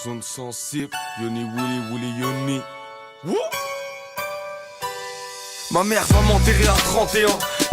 Zone sensible, Yoni Willy Willy Yoni. Wouh. Ma mère va m'enterrer à 31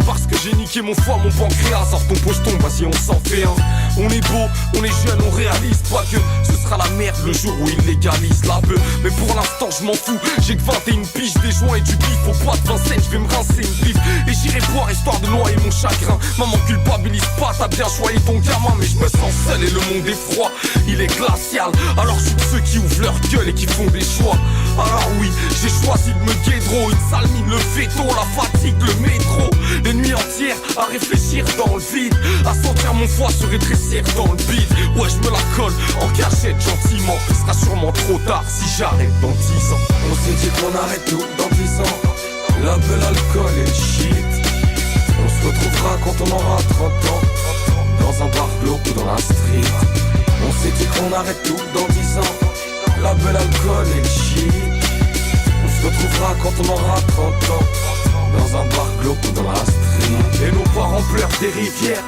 parce que j'ai niqué mon foie, mon pancréas. Sors ton pocheton, vas-y on s'en fait un. On est beau, on est jeune, on réalise pas que ce sera la merde le jour où ils légalisent la beuh. Mais pour l'instant je m'en fous, j'ai que 21 piges, des joints et du bif. Au poids de Vincennes, je vais me rincer une bif. Et j'irai boire histoire de noyer mon chagrin. Maman culpabilise pas, t'as bien choisi ton gamin. Mais je me sens seul et le monde est froid, il est glacial. Alors je suis de ceux qui ouvrent leur gueule et qui font des choix. Alors oui, j'ai choisi de me guédro. Une sale mine, le veto, la fatigue, le métro. Des nuits entières à réfléchir dans le vide, à sentir mon foie se rétrécir dans le bide. Ouais, je me la colle en cachette gentiment. Ce sera sûrement trop tard si j'arrête dans 10 ans. On s'est dit qu'on arrête tout dans 10 ans. La belle, l'alcool et le shit. On se retrouvera quand on aura 30 ans, dans un bar glauque ou dans la street. On s'est dit qu'on arrête tout dans 10 ans. La belle, l'alcool et le shit. On se retrouvera quand on aura 30 ans, dans un bar glauque ou dans la street. Et nos parents pleurent des rivières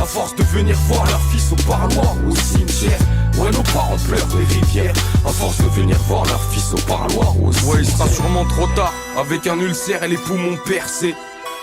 à force de venir voir leur fils au parloir ou au cimetière. Ouais, nos parents pleurent des rivières à force de venir voir leur fils au parloir ou au cimetière. Ouais, il sera sûrement trop tard, avec un ulcère et les poumons percés.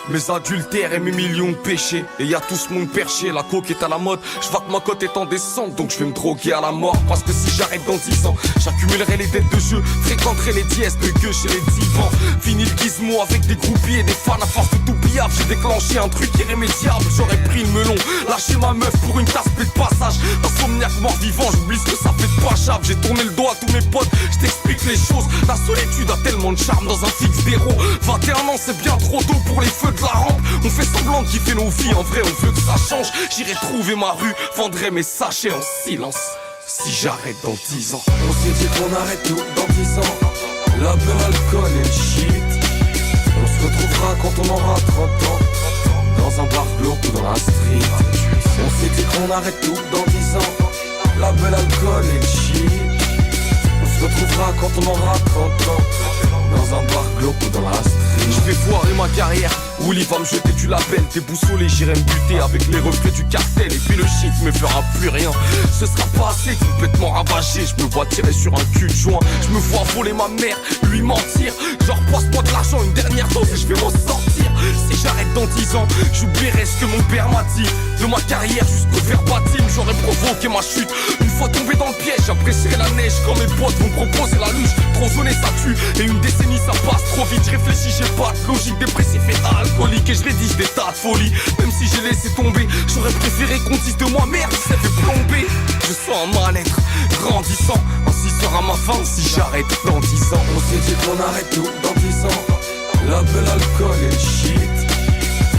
Mes adultères et mes millions de péchés. Et y a tout ce monde perché, la coke est à la mode. Je vois que ma cote est en descente, donc je vais me droguer à la mort. Parce que si j'arrête dans 10 ans, j'accumulerai les dettes de jeu, fréquenterai les dièses de gueux chez les divans. Fini le gizmo avec des groupies et des fans. À force de tout pillage, j'ai déclenché un truc irrémédiable. J'aurais pris le melon, lâché ma meuf pour une tasse de passage. Insomniaque mort vivant, j'oublie ce que ça fait de pas chave. J'ai tourné le dos à tous mes potes, je t'explique les choses. La solitude a tellement de charme dans un fixe d'héros. 21 ans c'est bien trop tôt pour les feux de la rampe. On fait semblant de kiffer nos vies, en vrai on veut que ça change. J'irai trouver ma rue, vendrai mes sachets en silence si j'arrête dans 10 ans. On s'est dit qu'on arrête tout dans 10 ans. La belle, l'alcool et le shit. On se retrouvera quand on aura 30 ans, dans un bar glauque ou dans la street. On s'est dit qu'on arrête tout dans 10 ans. La belle, l'alcool et le shit. On se retrouvera quand on aura 30 ans, dans un bar glauque ou dans la street. Je vais foirer ma carrière, Willy va me jeter du label. Déboussolé, j'irai me buter avec les reflets du cartel. Et puis le shit me fera plus rien. Ce sera pas assez, complètement ravagé. Je me vois tirer sur un cul de joint. Je me vois voler ma mère, lui mentir. Genre passe-moi de l'argent, une dernière dose et je vais m'en sortir. Si j'arrête dans 10 ans, j'oublierai ce que mon père m'a dit. De ma carrière jusqu'au verbatim, j'aurais provoqué ma chute. Une fois tombé dans le piège, j'apprécierai la neige. Quand mes potes vont proposer la luge, trop zoné ça tue. Et une décennie ça passe trop vite, je réfléchis, j'ai pas de logique. Dépressif et alcoolique et je rédige des tas de folies. Même si j'ai laissé tomber, j'aurais préféré qu'on dise de moi merde, ça fait plomber. Je sens un mal-être grandissant, ainsi sera ma fin si j'arrête dans 10 ans. On s'est dit qu'on arrête tout dans 10 ans. La belle, l'alcool et le shit.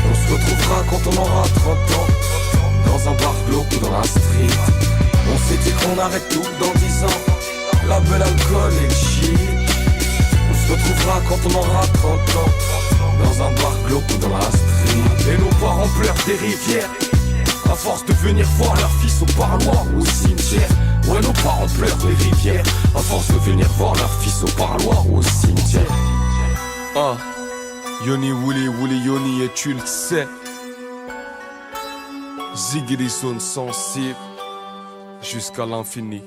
On se retrouvera quand on aura 30 ans, dans un bar glauque ou dans la street. On s'est dit qu'on arrête tout dans 10 ans. La belle, l'alcool et le shit. On se retrouvera quand on aura 30 ans, dans un bar glauque ou dans la street. Et nos parents pleurent des rivières à force de venir voir leur fils au parloir ou au cimetière. Ouais, nos parents pleurent des rivières à force de venir voir leur fils au parloir ou au cimetière. Ah, Yoni Willy Willy Yoni et tu le sais. Ziggy des zones sensibles jusqu'à l'infini.